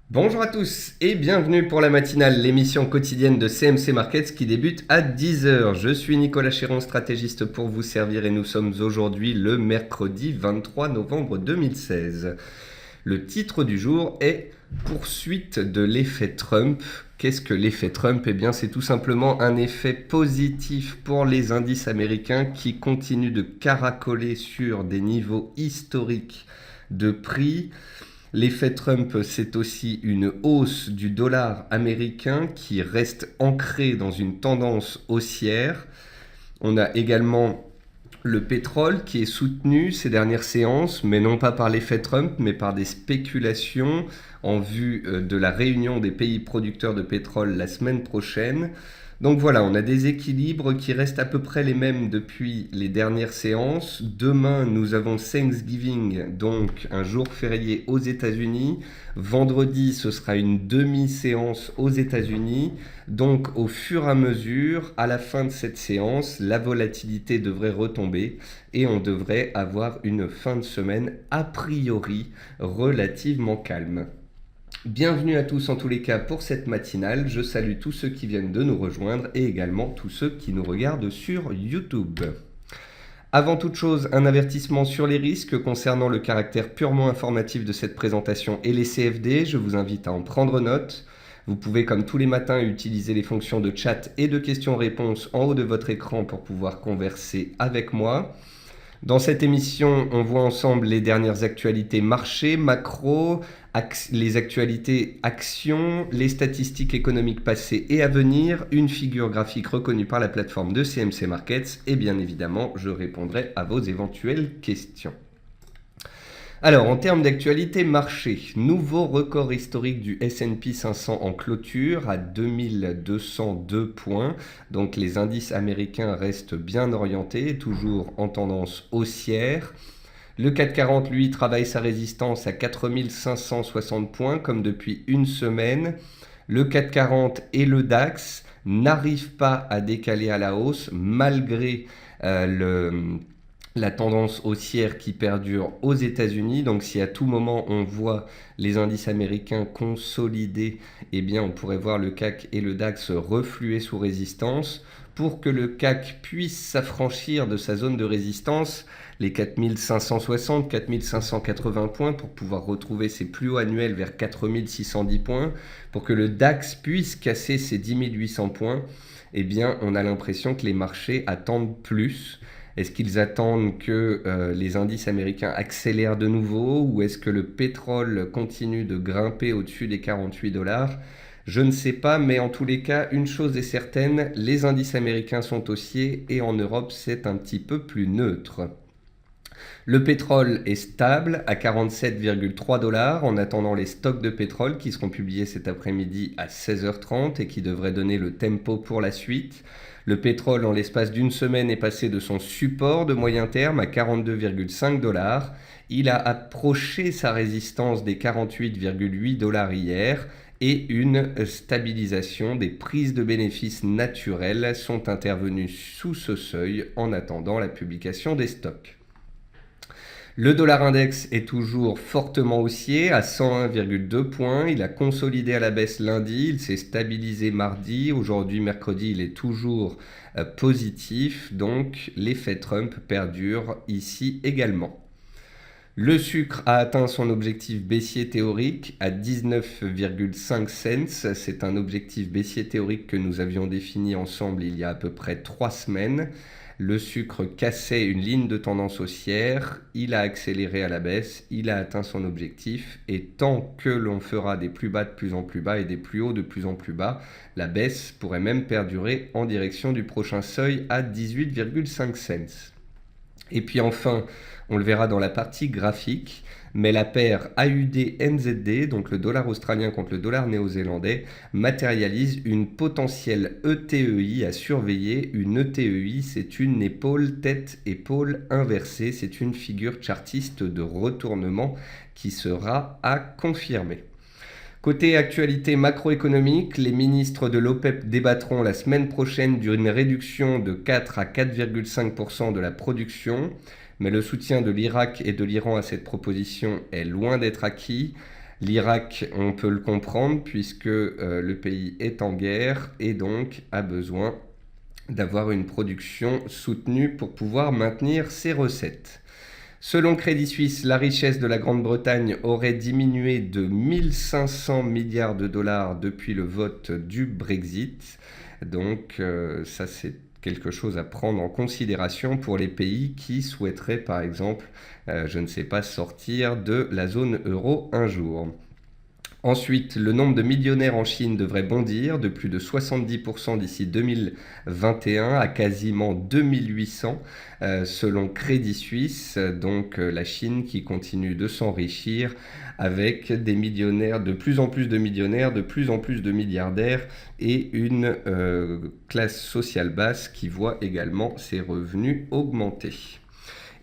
Bonjour à tous et bienvenue pour la matinale, l'émission quotidienne de CMC Markets qui débute à 10 heures. Je suis Nicolas Chéron, stratégiste pour vous servir et nous sommes aujourd'hui le mercredi 23 novembre 2016. Le titre du jour est Poursuite de l'effet Trump. Qu'est-ce que l'effet Trump? Eh bien, c'est tout simplement un effet positif pour les indices américains qui continuent de caracoler sur des niveaux historiques de prix. L'effet Trump, c'est aussi une hausse du dollar américain qui reste ancrée dans une tendance haussière. On a également le pétrole qui est soutenu ces dernières séances, mais non pas par l'effet Trump, mais par des spéculations en vue de la réunion des pays producteurs de pétrole la semaine prochaine. Donc voilà, on a des équilibres qui restent à peu près les mêmes depuis les dernières séances. Demain, nous avons Thanksgiving, donc un jour férié aux États-Unis. Vendredi, ce sera une demi-séance aux États-Unis. Donc au fur et à mesure, à la fin de cette séance, la volatilité devrait retomber et on devrait avoir une fin de semaine a priori relativement calme. Bienvenue à tous en tous les cas pour cette matinale. Je salue tous ceux qui viennent de nous rejoindre et également tous ceux qui nous regardent sur YouTube. Avant toute chose, un avertissement sur les risques concernant le caractère purement informatif de cette présentation et les CFD. Je vous invite à en prendre note. Vous pouvez, comme tous les matins, utiliser les fonctions de chat et de questions-réponses en haut de votre écran pour pouvoir converser avec moi. Dans cette émission, on voit ensemble les dernières actualités marché, macro, les actualités actions, les statistiques économiques passées et à venir, une figure graphique reconnue par la plateforme de CMC Markets et bien évidemment, je répondrai à vos éventuelles questions. Alors, en termes d'actualité marché, nouveau record historique du S&P 500 en clôture à 2202 points. Donc les indices américains restent bien orientés, toujours en tendance haussière. Le CAC 40, lui, travaille sa résistance à 4560 points, comme depuis une semaine. Le CAC 40 et le DAX n'arrivent pas à décaler à la hausse, malgré la tendance haussière qui perdure aux États-Unis. Donc si à tout moment on voit les indices américains consolider, eh bien on pourrait voir le CAC et le DAX refluer sous résistance. Pour que le CAC puisse s'affranchir de sa zone de résistance, les 4560, 4580 points, pour pouvoir retrouver ses plus hauts annuels vers 4610 points, pour que le DAX puisse casser ses 10 800 points, eh bien on a l'impression que les marchés attendent plus. Est-ce qu'ils attendent que les indices américains accélèrent de nouveau ou est-ce que le pétrole continue de grimper au-dessus des 48 dollars? Je ne sais pas, mais en tous les cas, une chose est certaine, les indices américains sont haussiers et en Europe, c'est un petit peu plus neutre. Le pétrole est stable à 47,3 dollars en attendant les stocks de pétrole qui seront publiés cet après-midi à 16h30 et qui devraient donner le tempo pour la suite. Le pétrole, en l'espace d'une semaine, est passé de son support de moyen terme à 42,5 dollars. Il a approché sa résistance des 48,8 dollars hier et une stabilisation des prises de bénéfices naturelles sont intervenues sous ce seuil en attendant la publication des stocks. Le dollar index est toujours fortement haussier à 101,2 points. Il a consolidé à la baisse lundi, il s'est stabilisé mardi. Aujourd'hui, mercredi, il est toujours positif. Donc, l'effet Trump perdure ici également. Le sucre a atteint son objectif baissier théorique à 19,5 cents. C'est un objectif baissier théorique que nous avions défini ensemble il y a à peu près 3 semaines. Le sucre cassait une ligne de tendance haussière, il a accéléré à la baisse, il a atteint son objectif et tant que l'on fera des plus bas de plus en plus bas et des plus hauts de plus en plus bas, la baisse pourrait même perdurer en direction du prochain seuil à 18,5 cents. Et puis enfin, on le verra dans la partie graphique, mais la paire AUD-NZD, donc le dollar australien contre le dollar néo-zélandais, matérialise une potentielle ETEI à surveiller. Une ETEI, c'est une épaule-tête-épaule inversée, c'est une figure chartiste de retournement qui sera à confirmer. Côté actualité macroéconomique, les ministres de l'OPEP débattront la semaine prochaine d'une réduction de 4 à 4,5% de la production, mais le soutien de l'Irak et de l'Iran à cette proposition est loin d'être acquis. L'Irak, on peut le comprendre puisque le pays est en guerre et donc a besoin d'avoir une production soutenue pour pouvoir maintenir ses recettes. Selon Crédit Suisse, la richesse de la Grande-Bretagne aurait diminué de 1500 milliards de dollars depuis le vote du Brexit. Donc ça c'est quelque chose à prendre en considération pour les pays qui souhaiteraient par exemple, je ne sais pas, sortir de la zone euro un jour. Ensuite, le nombre de millionnaires en Chine devrait bondir de plus de 70% d'ici 2021 à quasiment 2800 selon Crédit Suisse. Donc la Chine qui continue de s'enrichir avec des millionnaires, de plus en plus de millionnaires, de plus en plus de milliardaires et une classe sociale basse qui voit également ses revenus augmenter.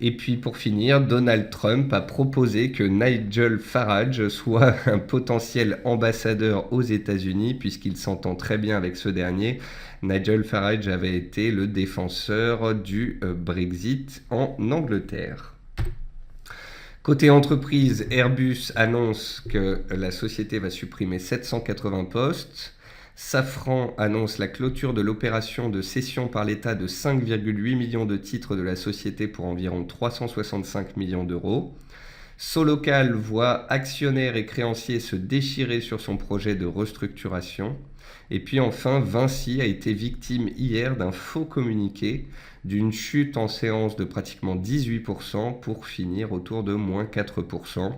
Et puis pour finir, Donald Trump a proposé que Nigel Farage soit un potentiel ambassadeur aux États-Unis puisqu'il s'entend très bien avec ce dernier. Nigel Farage avait été le défenseur du Brexit en Angleterre. Côté entreprise, Airbus annonce que la société va supprimer 780 postes. Safran annonce la clôture de l'opération de cession par l'État de 5,8 millions de titres de la société pour environ 365 millions d'euros. Solocal voit actionnaires et créanciers se déchirer sur son projet de restructuration. Et puis enfin, Vinci a été victime hier d'un faux communiqué, d'une chute en séance de pratiquement 18% pour finir autour de moins 4%.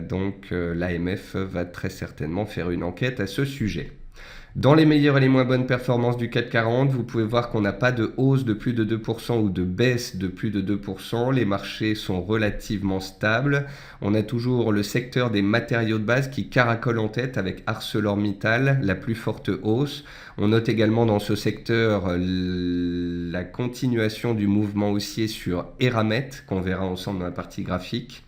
Donc l'AMF va très certainement faire une enquête à ce sujet. Dans les meilleures et les moins bonnes performances du CAC 40, vous pouvez voir qu'on n'a pas de hausse de plus de 2% ou de baisse de plus de 2%. Les marchés sont relativement stables. On a toujours le secteur des matériaux de base qui caracole en tête avec ArcelorMittal, la plus forte hausse. On note également dans ce secteur la continuation du mouvement haussier sur Eramet, qu'on verra ensemble dans la partie graphique.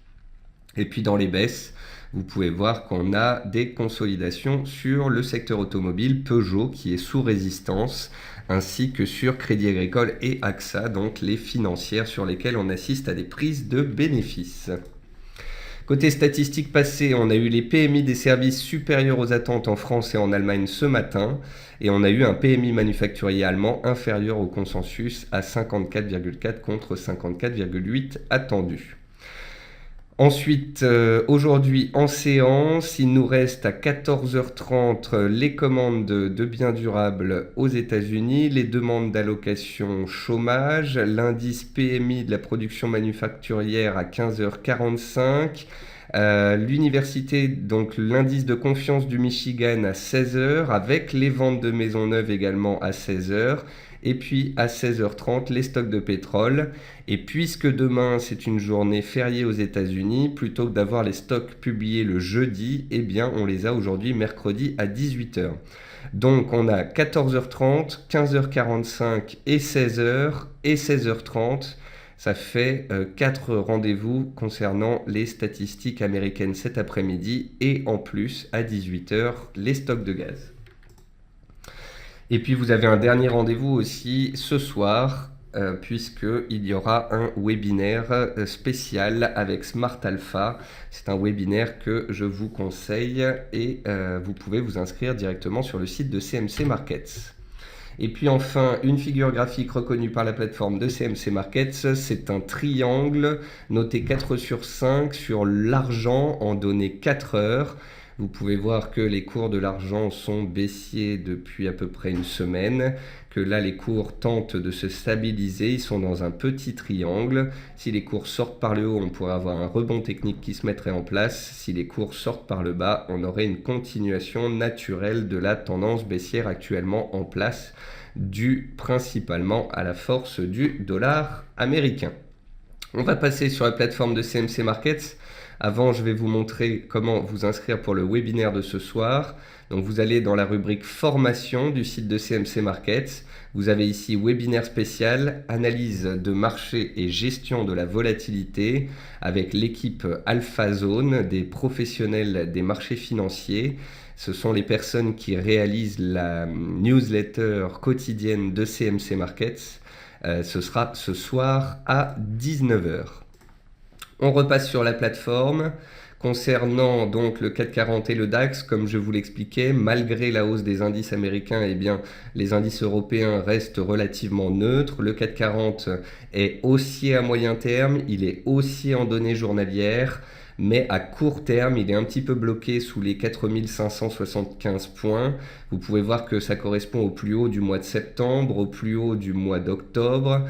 Et puis dans les baisses, vous pouvez voir qu'on a des consolidations sur le secteur automobile, Peugeot qui est sous résistance, ainsi que sur Crédit Agricole et AXA, donc les financières sur lesquelles on assiste à des prises de bénéfices. Côté statistiques passées, on a eu les PMI des services supérieurs aux attentes en France et en Allemagne ce matin, et on a eu un PMI manufacturier allemand inférieur au consensus à 54,4 contre 54,8 attendu. Ensuite, aujourd'hui en séance, il nous reste à 14h30 les commandes de biens durables aux États-Unis, les demandes d'allocation chômage, l'indice PMI de la production manufacturière à 15h45, l'université, donc l'indice de confiance du Michigan à 16h, avec les ventes de maisons neuves également à 16h. Et puis à 16h30, les stocks de pétrole. Et puisque demain c'est une journée fériée aux États-Unis, plutôt que d'avoir les stocks publiés le jeudi, eh bien on les a aujourd'hui mercredi à 18h. Donc on a 14h30, 15h45 et 16h et 16h30. Ça fait 4 rendez-vous concernant les statistiques américaines cet après-midi et en plus à 18h les stocks de gaz. Et puis vous avez un dernier rendez-vous aussi ce soir, puisqu'il y aura un webinaire spécial avec Smart Alpha. C'est un webinaire que je vous conseille et vous pouvez vous inscrire directement sur le site de CMC Markets. Et puis enfin, une figure graphique reconnue par la plateforme de CMC Markets, c'est un triangle noté 4 sur 5 sur l'argent en données 4 heures. Vous pouvez voir que les cours de l'argent sont baissiers depuis à peu près une semaine, que là les cours tentent de se stabiliser, ils sont dans un petit triangle. Si les cours sortent par le haut, on pourrait avoir un rebond technique qui se mettrait en place. Si les cours sortent par le bas, on aurait une continuation naturelle de la tendance baissière actuellement en place, due principalement à la force du dollar américain. On va passer sur la plateforme de CMC Markets. Avant, je vais vous montrer comment vous inscrire pour le webinaire de ce soir. Donc, vous allez dans la rubrique formation du site de CMC Markets. Vous avez ici webinaire spécial, analyse de marché et gestion de la volatilité avec l'équipe Alpha Zone des professionnels des marchés financiers. Ce sont les personnes qui réalisent la newsletter quotidienne de CMC Markets. Ce sera ce soir à 19h. On repasse sur la plateforme. Concernant donc le CAC 40 et le DAX, comme je vous l'expliquais, malgré la hausse des indices américains, eh bien, les indices européens restent relativement neutres. Le CAC 40 est haussier à moyen terme, il est haussier en données journalières, mais à court terme, il est un petit peu bloqué sous les 4575 points. Vous pouvez voir que ça correspond au plus haut du mois de septembre, au plus haut du mois d'octobre,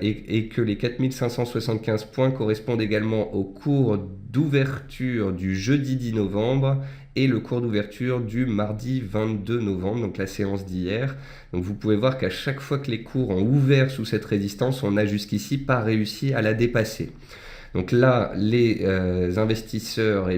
et que les 4575 points correspondent également au cours d'ouverture du jeudi 10 novembre et le cours d'ouverture du mardi 22 novembre, donc la séance d'hier. Donc vous pouvez voir qu'à chaque fois que les cours ont ouvert sous cette résistance, on n'a jusqu'ici pas réussi à la dépasser. Donc là, les investisseurs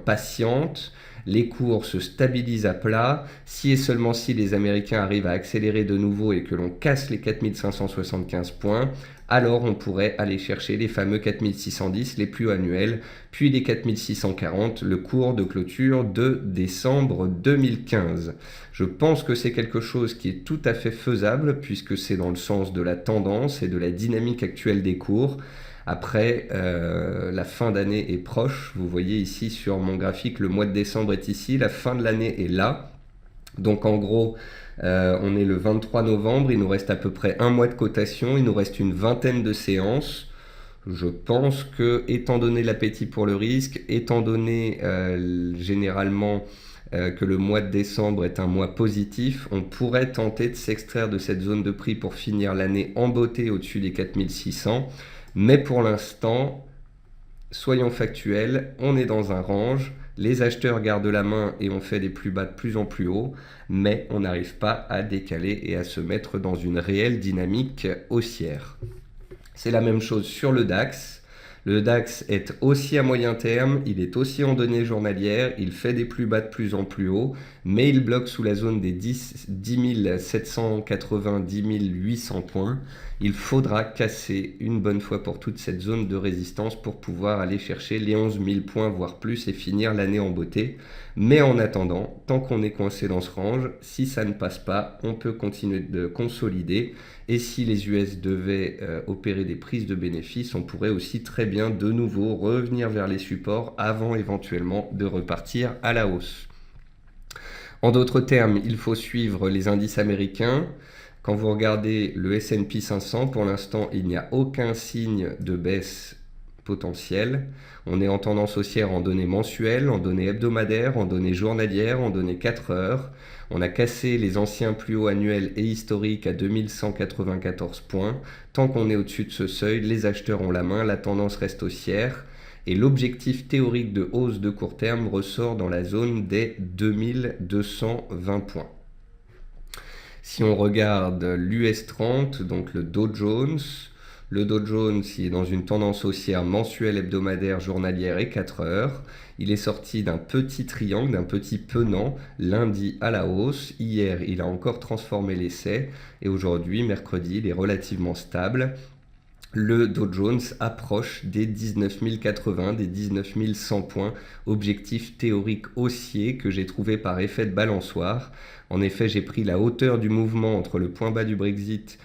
patientent, les cours se stabilisent à plat. Si et seulement si les Américains arrivent à accélérer de nouveau et que l'on casse les 4575 points, alors on pourrait aller chercher les fameux 4610, les plus annuels, puis les 4640, le cours de clôture de décembre 2015. Je pense que c'est quelque chose qui est tout à fait faisable puisque c'est dans le sens de la tendance et de la dynamique actuelle des cours. Après, la fin d'année est proche. Vous voyez ici sur mon graphique, le mois de décembre est ici, la fin de l'année est là. Donc en gros, on est le 23 novembre, il nous reste à peu près un mois de cotation, il nous reste une vingtaine de séances. Je pense que, étant donné l'appétit pour le risque, étant donné généralement que le mois de décembre est un mois positif, on pourrait tenter de s'extraire de cette zone de prix pour finir l'année en beauté au-dessus des 4600. Mais pour l'instant, soyons factuels, on est dans un range, les acheteurs gardent la main et on fait des plus bas de plus en plus haut, mais on n'arrive pas à décaler et à se mettre dans une réelle dynamique haussière. C'est la même chose sur le DAX. Le DAX est aussi à moyen terme, il est aussi en données journalières, il fait des plus bas de plus en plus haut, mais il bloque sous la zone des 10 780, 10 800 points. Il faudra casser une bonne fois pour toute cette zone de résistance pour pouvoir aller chercher les 11 000 points, voire plus, et finir l'année en beauté. Mais en attendant, tant qu'on est coincé dans ce range, si ça ne passe pas, on peut continuer de consolider. Et si les US devaient opérer des prises de bénéfices, on pourrait aussi très bien de nouveau revenir vers les supports avant éventuellement de repartir à la hausse. En d'autres termes, il faut suivre les indices américains. Quand vous regardez le S&P 500, pour l'instant, il n'y a aucun signe de baisse potentielle. On est en tendance haussière en données mensuelles, en données hebdomadaires, en données journalières, en données 4 heures. On a cassé les anciens plus hauts annuels et historiques à 2194 points. Tant qu'on est au-dessus de ce seuil, les acheteurs ont la main, la tendance reste haussière. Et l'objectif théorique de hausse de court terme ressort dans la zone des 2220 points. Si on regarde l'US 30, donc le Dow Jones il est dans une tendance haussière mensuelle, hebdomadaire, journalière et 4 heures. Il est sorti d'un petit triangle, d'un petit penant, lundi à la hausse. Hier, il a encore transformé l'essai et aujourd'hui, mercredi, il est relativement stable. Le Dow Jones approche des 19 080, des 19 100 points, objectif théorique haussier que j'ai trouvé par effet de balançoire. En effet, j'ai pris la hauteur du mouvement entre le point bas du Brexit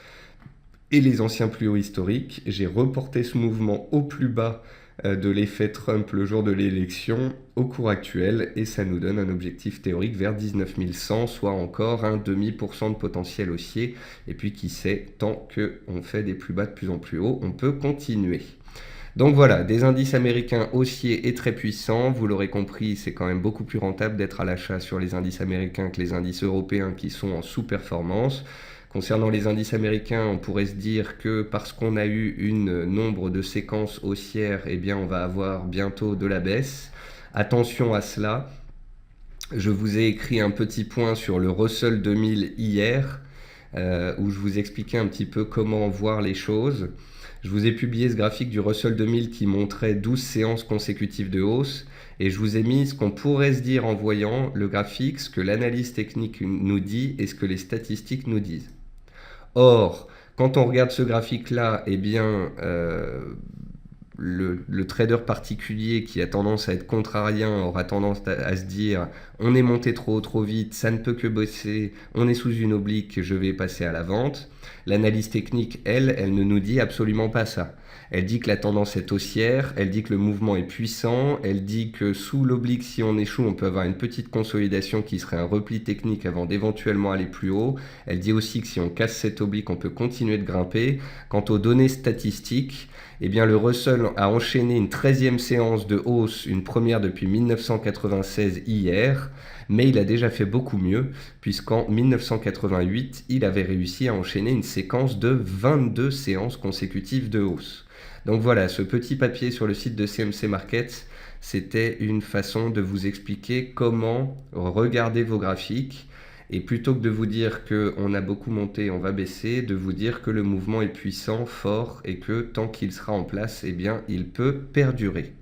et les anciens plus hauts historiques. J'ai reporté ce mouvement au plus bas de l'effet Trump le jour de l'élection au cours actuel et ça nous donne un objectif théorique vers 19 100, soit encore un demi% de potentiel haussier. Et puis qui sait, tant qu'on fait des plus bas de plus en plus haut, on peut continuer. Donc voilà, des indices américains haussiers et très puissants. Vous l'aurez compris, c'est quand même beaucoup plus rentable d'être à l'achat sur les indices américains que les indices européens qui sont en sous-performance. Concernant les indices américains, on pourrait se dire que parce qu'on a eu une nombre de séquences haussières, eh bien on va avoir bientôt de la baisse. Attention à cela. Je vous ai écrit un petit point sur le Russell 2000 hier, où je vous expliquais un petit peu comment voir les choses. Je vous ai publié ce graphique du Russell 2000 qui montrait 12 séances consécutives de hausse. Et je vous ai mis ce qu'on pourrait se dire en voyant le graphique, ce que l'analyse technique nous dit et ce que les statistiques nous disent. Or, quand on regarde ce graphique-là, eh bien, le trader particulier qui a tendance à être contrarien aura tendance à se dire on est monté trop haut, trop vite, ça ne peut que bosser, on est sous une oblique, je vais passer à la vente. L'analyse technique, elle ne nous dit absolument pas ça. Elle dit que la tendance est haussière, elle dit que le mouvement est puissant, elle dit que sous l'oblique, si on échoue, on peut avoir une petite consolidation qui serait un repli technique avant d'éventuellement aller plus haut. Elle dit aussi que si on casse cet oblique, on peut continuer de grimper. Quant aux données statistiques, eh bien le Russell a enchaîné une 13e séance de hausse, une première depuis 1996 hier, mais il a déjà fait beaucoup mieux, puisqu'en 1988, il avait réussi à enchaîner une séquence de 22 séances consécutives de hausse. Donc voilà, ce petit papier sur le site de CMC Markets, c'était une façon de vous expliquer comment regarder vos graphiques. Et plutôt que de vous dire qu'on a beaucoup monté, on va baisser, de vous dire que le mouvement est puissant, fort, et que tant qu'il sera en place, eh bien, il peut perdurer.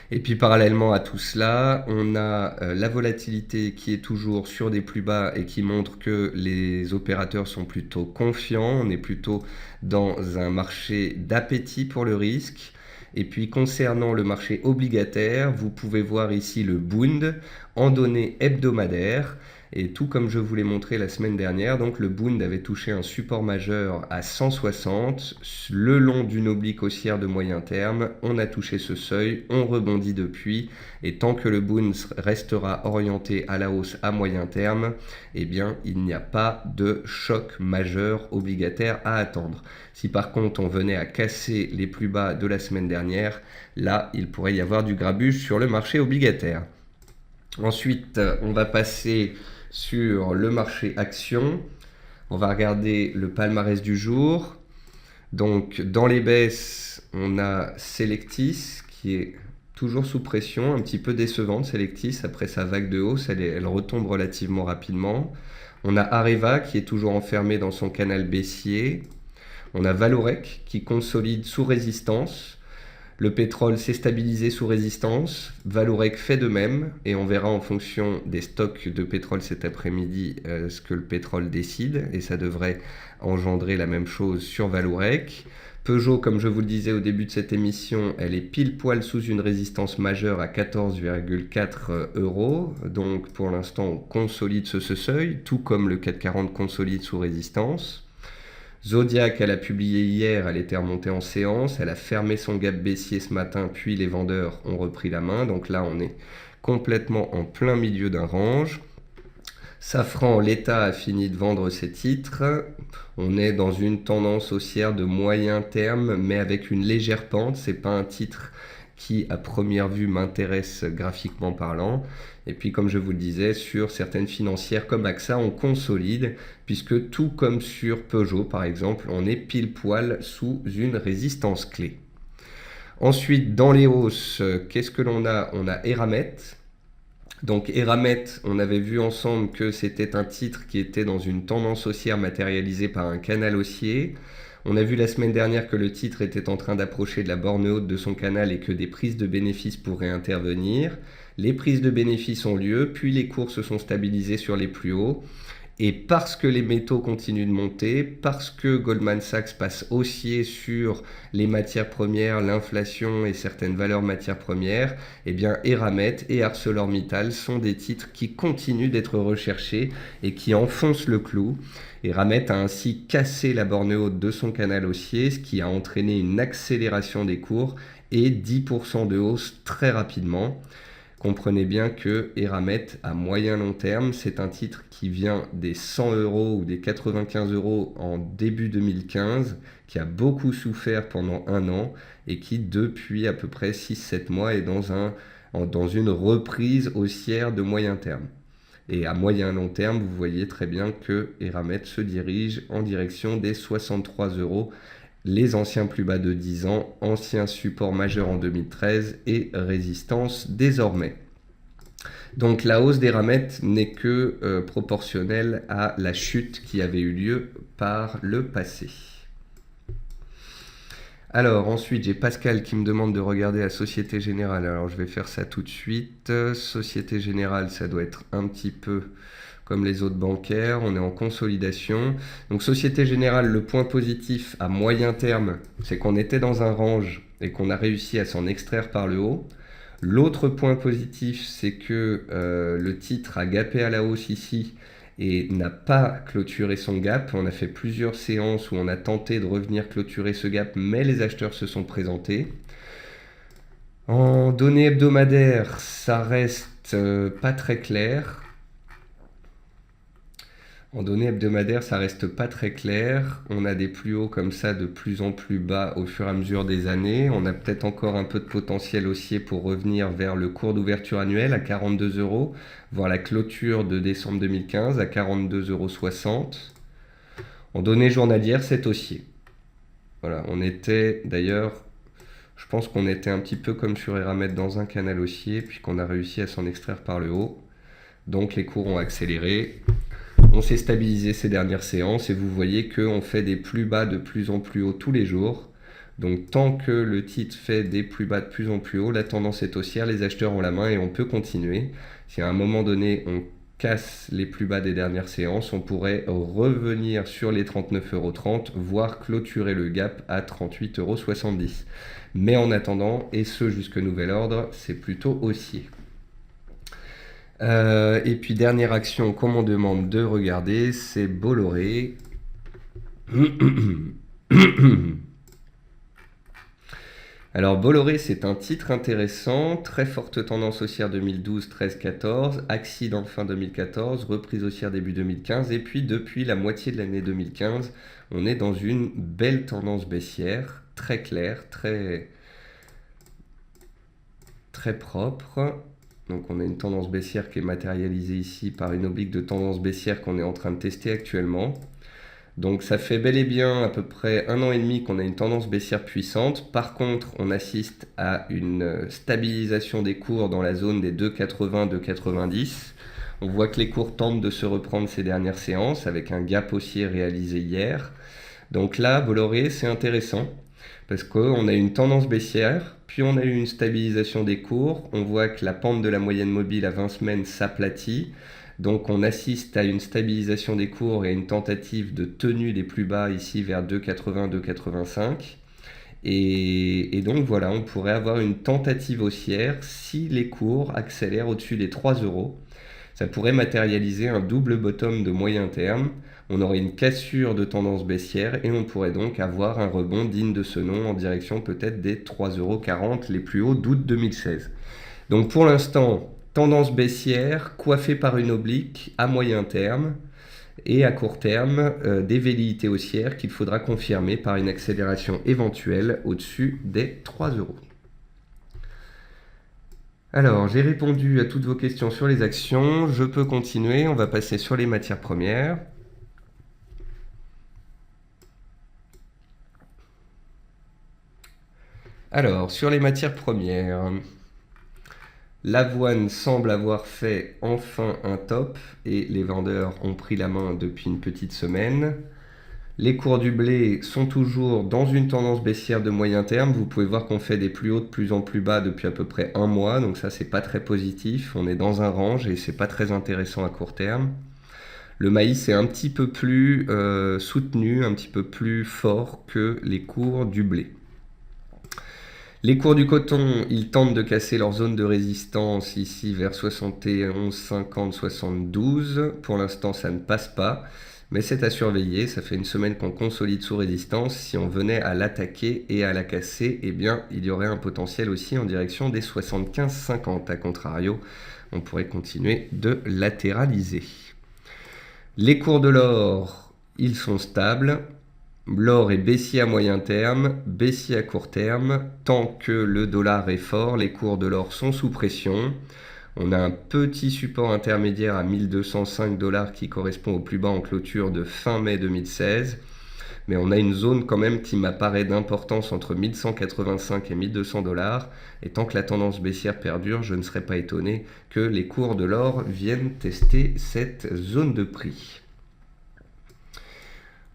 Et puis parallèlement à tout cela, on a la volatilité qui est toujours sur des plus bas et qui montre que les opérateurs sont plutôt confiants. On est plutôt dans un marché d'appétit pour le risque. Et puis concernant le marché obligataire, vous pouvez voir ici le Bund en données hebdomadaires. Et tout comme je vous l'ai montré la semaine dernière, donc le Bund avait touché un support majeur à 160 le long d'une oblique haussière de moyen terme. On a touché ce seuil, on rebondit depuis, et tant que le Bund restera orienté à la hausse à moyen terme, eh bien il n'y a pas de choc majeur obligataire à attendre. Si par contre on venait à casser les plus bas de la semaine dernière, là il pourrait y avoir du grabuge sur le marché obligataire. Ensuite, on va passer sur le marché action. On va regarder le palmarès du jour. Donc, dans les baisses, on a Selectis qui est toujours sous pression, un petit peu décevante. Selectis, après sa vague de hausse, elle retombe relativement rapidement. On a Areva qui est toujours enfermé dans son canal baissier. On a Valorec qui consolide sous résistance. Le pétrole s'est stabilisé sous résistance, Valorec fait de même, et on verra en fonction des stocks de pétrole cet après-midi ce que le pétrole décide, et ça devrait engendrer la même chose sur Valorec. Peugeot, comme je vous le disais au début de cette émission, elle est pile poil sous une résistance majeure à 14,4 €, donc pour l'instant on consolide ce seuil, tout comme le CAC 40 consolide sous résistance. Zodiac, elle a publié hier, elle était remontée en séance, elle a fermé son gap baissier ce matin, puis les vendeurs ont repris la main. Donc là, on est complètement en plein milieu d'un range. Safran, l'État a fini de vendre ses titres. On est dans une tendance haussière de moyen terme, mais avec une légère pente. C'est pas un titre qui, à première vue, m'intéresse graphiquement parlant. Et puis, comme je vous le disais, sur certaines financières comme AXA, on consolide, puisque tout comme sur Peugeot, par exemple, on est pile poil sous une résistance clé. Ensuite, dans les hausses, qu'est-ce que l'on a? On a Eramet. Donc Eramet, on avait vu ensemble que c'était un titre qui était dans une tendance haussière matérialisée par un canal haussier. On a vu la semaine dernière que le titre était en train d'approcher de la borne haute de son canal et que des prises de bénéfices pourraient intervenir. Les prises de bénéfices ont lieu, puis les cours se sont stabilisés sur les plus hauts. Et parce que les métaux continuent de monter, parce que Goldman Sachs passe haussier sur les matières premières, l'inflation et certaines valeurs matières premières, eh bien Eramet et ArcelorMittal sont des titres qui continuent d'être recherchés et qui enfoncent le clou. Eramet a ainsi cassé la borne haute de son canal haussier, ce qui a entraîné une accélération des cours et 10% de hausse très rapidement. Comprenez bien que Eramet, à moyen long terme, c'est un titre qui vient des 100 € ou des 95 € en début 2015, qui a beaucoup souffert pendant un an et qui, depuis à peu près 6-7 mois, est dans une reprise haussière de moyen terme. Et à moyen long terme, vous voyez très bien que Eramet se dirige en direction des 63 €. Les anciens plus bas de 10 ans, ancien support majeur en 2013 et résistance désormais. Donc la hausse d'Eramet n'est que proportionnelle à la chute qui avait eu lieu par le passé. Alors ensuite j'ai Pascal qui me demande de regarder la Société Générale. Alors je vais faire ça tout de suite. Société Générale, ça doit être un petit peu comme les autres bancaires, on est en consolidation. Donc Société Générale, le point positif à moyen terme, c'est qu'on était dans un range et qu'on a réussi à s'en extraire par le haut. L'autre point positif, c'est que le titre a gapé à la hausse ici et n'a pas clôturé son gap. On a fait plusieurs séances où on a tenté de revenir clôturer ce gap, mais les acheteurs se sont présentés. En données hebdomadaires, ça reste pas très clair. En données hebdomadaires, ça reste pas très clair. On a des plus hauts comme ça de plus en plus bas au fur et à mesure des années. On a peut-être encore un peu de potentiel haussier pour revenir vers le cours d'ouverture annuel à 42 euros, voire la clôture de décembre 2015 à 42,60 euros. En données journalières, c'est haussier. Voilà, on était d'ailleurs, je pense qu'on était un petit peu comme sur Eramet dans un canal haussier, puis qu'on a réussi à s'en extraire par le haut. Donc les cours ont accéléré. On s'est stabilisé ces dernières séances et vous voyez qu'on fait des plus bas de plus en plus haut tous les jours. Donc tant que le titre fait des plus bas de plus en plus haut, la tendance est haussière, les acheteurs ont la main et on peut continuer. Si à un moment donné on casse les plus bas des dernières séances, on pourrait revenir sur les 39,30 €, voire clôturer le gap à 38,70 €. Mais en attendant, et ce jusque nouvel ordre, c'est plutôt haussier. Et puis dernière action qu'on m'en demande de regarder, c'est Bolloré. Alors Bolloré, c'est un titre intéressant, très forte tendance haussière 2012, 13, 14, accident fin 2014, reprise haussière début 2015, et puis depuis la moitié de l'année 2015, on est dans une belle tendance baissière, très claire, très propre. Donc on a une tendance baissière qui est matérialisée ici par une oblique de tendance baissière qu'on est en train de tester actuellement. Donc ça fait bel et bien à peu près 1 an et demi qu'on a une tendance baissière puissante. Par contre, on assiste à une stabilisation des cours dans la zone des 2,80, 2,90. On voit que les cours tentent de se reprendre ces dernières séances avec un gap haussier réalisé hier. Donc là, Bolloré, c'est intéressant parce qu'on a une tendance baissière, puis on a eu une stabilisation des cours. On voit que la pente de la moyenne mobile à 20 semaines s'aplatit. Donc on assiste à une stabilisation des cours et à une tentative de tenue des plus bas ici vers 2,80, 2,85. Et donc voilà, on pourrait avoir une tentative haussière si les cours accélèrent au-dessus des 3 €. Ça pourrait matérialiser un double bottom de moyen terme. On aurait une cassure de tendance baissière et on pourrait donc avoir un rebond digne de ce nom en direction peut-être des 3,40 € les plus hauts d'août 2016. Donc pour l'instant, tendance baissière coiffée par une oblique à moyen terme et à court terme des velléités haussières qu'il faudra confirmer par une accélération éventuelle au-dessus des 3 €. Alors, j'ai répondu à toutes vos questions sur les actions. Je peux continuer. On va passer sur les matières premières. Alors, sur les matières premières, l'avoine semble avoir fait enfin un top et les vendeurs ont pris la main depuis une petite semaine. Les cours du blé sont toujours dans une tendance baissière de moyen terme. Vous pouvez voir qu'on fait des plus hauts de plus en plus bas depuis à peu près un mois. Donc ça, c'est pas très positif. On est dans un range et c'est pas très intéressant à court terme. Le maïs est un petit peu plus soutenu, un petit peu plus fort que les cours du blé. Les cours du coton, ils tentent de casser leur zone de résistance ici vers 71, 50, 72. Pour l'instant, ça ne passe pas. Mais c'est à surveiller, ça fait une semaine qu'on consolide sous résistance. Si on venait à l'attaquer et à la casser, eh bien, il y aurait un potentiel aussi en direction des 75-50. A contrario, on pourrait continuer de latéraliser. Les cours de l'or, ils sont stables. L'or est baissier à moyen terme, baissier à court terme. Tant que le dollar est fort, les cours de l'or sont sous pression. On a un petit support intermédiaire à 1205 $ qui correspond au plus bas en clôture de fin mai 2016. Mais on a une zone quand même qui m'apparaît d'importance entre 1185 et 1200 $. Et tant que la tendance baissière perdure, je ne serais pas étonné que les cours de l'or viennent tester cette zone de prix.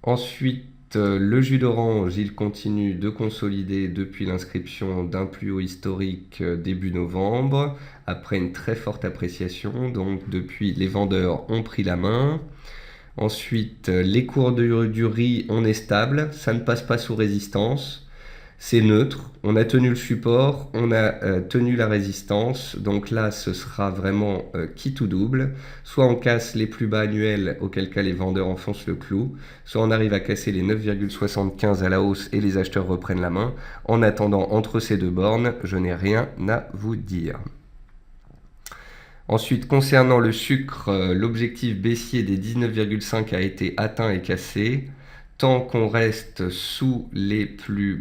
Ensuite, le jus d'orange, il continue de consolider depuis l'inscription d'un plus haut historique début novembre, après une très forte appréciation. Donc depuis, les vendeurs ont pris la main. Ensuite, les cours du riz, on est stable, ça ne passe pas sous résistance. C'est neutre, on a tenu le support, on a tenu la résistance, donc là ce sera vraiment qui tout double. Soit on casse les plus bas annuels, auquel cas les vendeurs enfoncent le clou, soit on arrive à casser les 9,75 à la hausse et les acheteurs reprennent la main. En attendant, entre ces deux bornes, je n'ai rien à vous dire. Ensuite, concernant le sucre, l'objectif baissier des 19,5 a été atteint et cassé. Tant qu'on reste sous les plus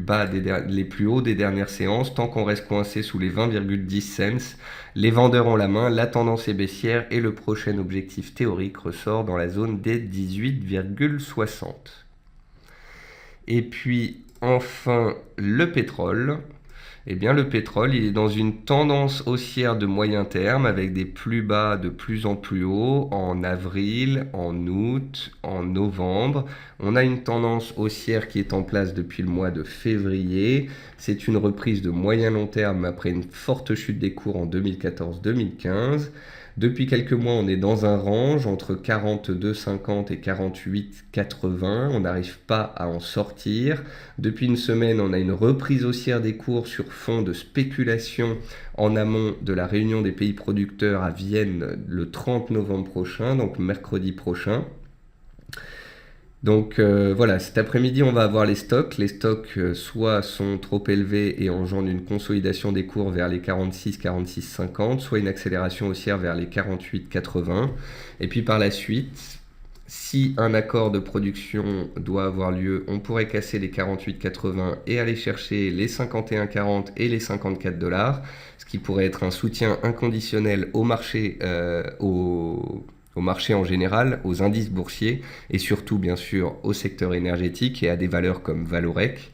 hauts des dernières séances, tant qu'on reste coincé sous les 20,10 cents, les vendeurs ont la main, la tendance est baissière et le prochain objectif théorique ressort dans la zone des 18,60. Et puis enfin le pétrole. Eh bien, le pétrole, il est dans une tendance haussière de moyen terme avec des plus bas de plus en plus haut en avril, en août, en novembre. On a une tendance haussière qui est en place depuis le mois de février. C'est une reprise de moyen long terme après une forte chute des cours en 2014-2015. Depuis quelques mois, on est dans un range entre 42,50 et 48,80. On n'arrive pas à en sortir. Depuis une semaine, on a une reprise haussière des cours sur fond de spéculation en amont de la réunion des pays producteurs à Vienne le 30 novembre prochain, donc mercredi prochain. Donc voilà, cet après-midi, on va avoir les stocks. Les stocks soit sont trop élevés et engendrent une consolidation des cours vers les 46, 46, 50, soit une accélération haussière vers les 48, 80. Et puis par la suite, si un accord de production doit avoir lieu, on pourrait casser les 48,80 et aller chercher les 51,40 et les 54 $, ce qui pourrait être un soutien inconditionnel au marché, au marché en général, aux indices boursiers et surtout bien sûr au secteur énergétique et à des valeurs comme Valorec.